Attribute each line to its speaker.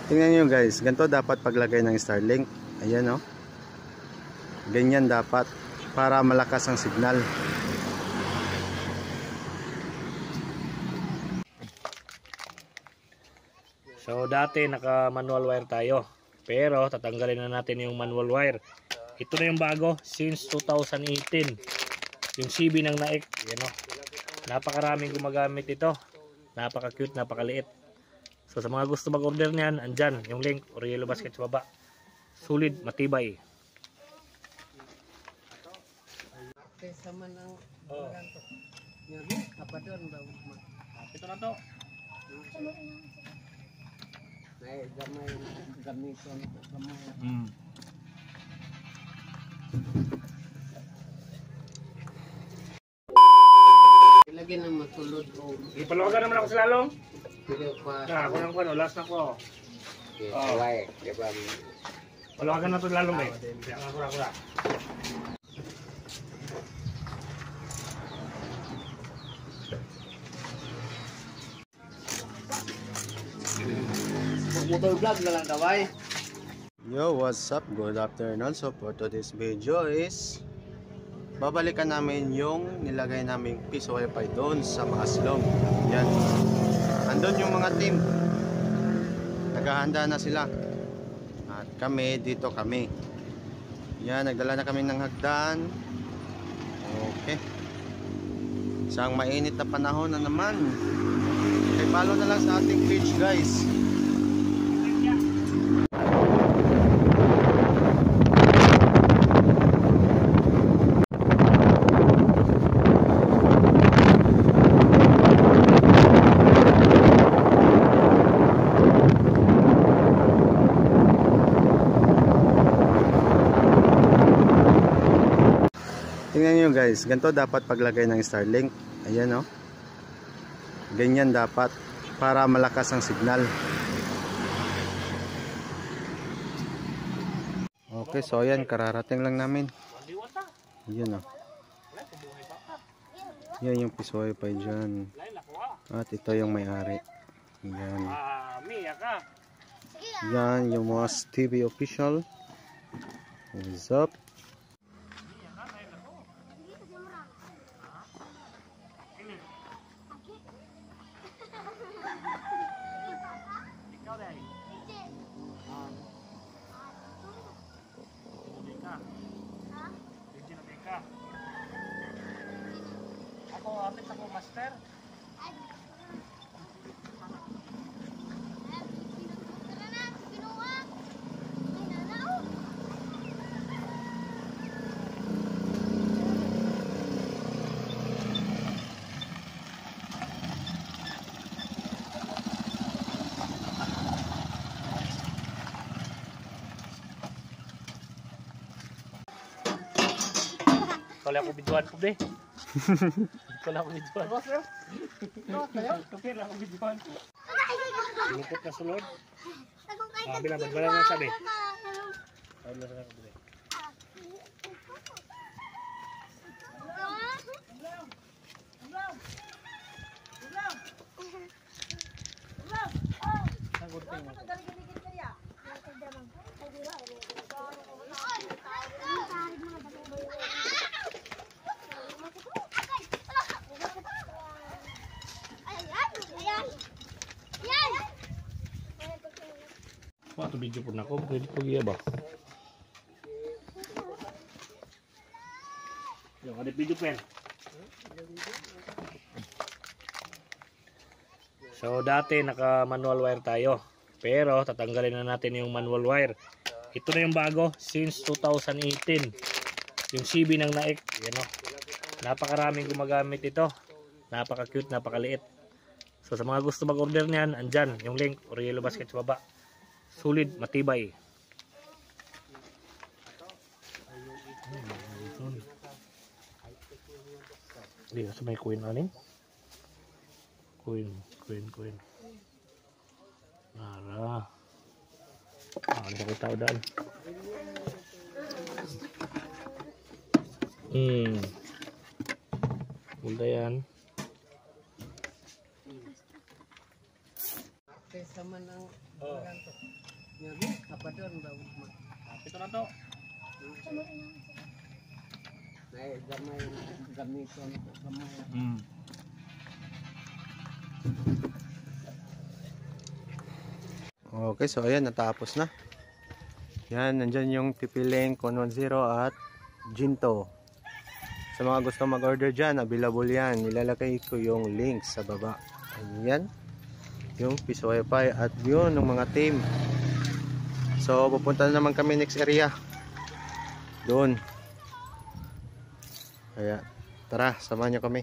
Speaker 1: Tingnan nyo guys, ganito dapat paglagay ng Starlink. Ayan o. Ganyan dapat para malakas ang signal.
Speaker 2: So dati naka manual wire tayo, pero tatanggalin na natin yung manual wire. Ito na yung bago since 2018, yung CB ng Naik. Yan o. Napakaraming gumagamit ito, napaka cute, napakaliit. So sa mga gusto mag-order niyan, andyan yung link or yellow basket sa baba. Sulit, matibay.
Speaker 3: Sama ng ganto. Nyari apa doon daw?
Speaker 2: Ito na to.
Speaker 3: Nay gamay gamiton ko gamay. Lagi na matulod o.
Speaker 2: Ipalawagan naman ako sa lalong.
Speaker 3: Pero pa.
Speaker 2: Ako lang ko, last na ko.
Speaker 3: Alay, di ba?
Speaker 2: Palawagan na to lalong eh. Kaya nga kura-kura.
Speaker 3: Motor vlog na lang daway.
Speaker 1: Yo, what's up? Good afternoon. So for today's video is babalikan namin yung nilagay naming piso wifi doon sa mga silong. Yan. Andun yung mga team. Naghahanda na sila. At kami, dito kami. Yan, nagdala na kami ng hagdan. Okay. Isang mainit na panahon na naman. Okay, follow na lang sa ating page guys. Tingnan nyo guys, ganito dapat paglagay ng Starlink. Ayan o. Ganyan dapat para malakas ang signal. Okay, so ayan, kararating lang namin. Ayan o. Yan yung piso wifi dyan. At ito yung may-ari. Ayan. Yan yung mga TV official. What's up?
Speaker 2: Ako, apit ako, master. Kalau aku biduan po deh. Kalau aku biduan. Kapir ako biduan. Lupot na sulod. Bilang na sabi. Ayun na sana ko deh. Wah, tu video pun aku pwede pergi ba? Yung ada video pen. So dati naka manual wire tayo, pero tatanggalin na natin yung manual wire. Ito na yung bago since 2018, yung CB ng Naik. Yan o. Napakaraming gumagamit ito, napaka cute, napakaliit. So sa mga gusto mag-order niyan, andyan yung link or yellow basket sa baba. Sulit, matibay. Dito sa may coin aning. Coin. Nara. Ano sa kita udan? Punta yan.
Speaker 3: Sama ng Yan, apa doon ba?
Speaker 2: Ito na to.
Speaker 3: May gamay gamiton ko gamay.
Speaker 1: Okay, so ayan, natapos na. Yan, nandyan yung pipiling Conon Zero at Ginto. Sa mga gusto mag-order dyan, available yan. Nilalagay ko yung link sa baba. Ayan, yung Piso Wi-Fi at yun, ng mga team. So, pupunta na naman kami next area. Doon. Kaya, tara, samahan nyo kami.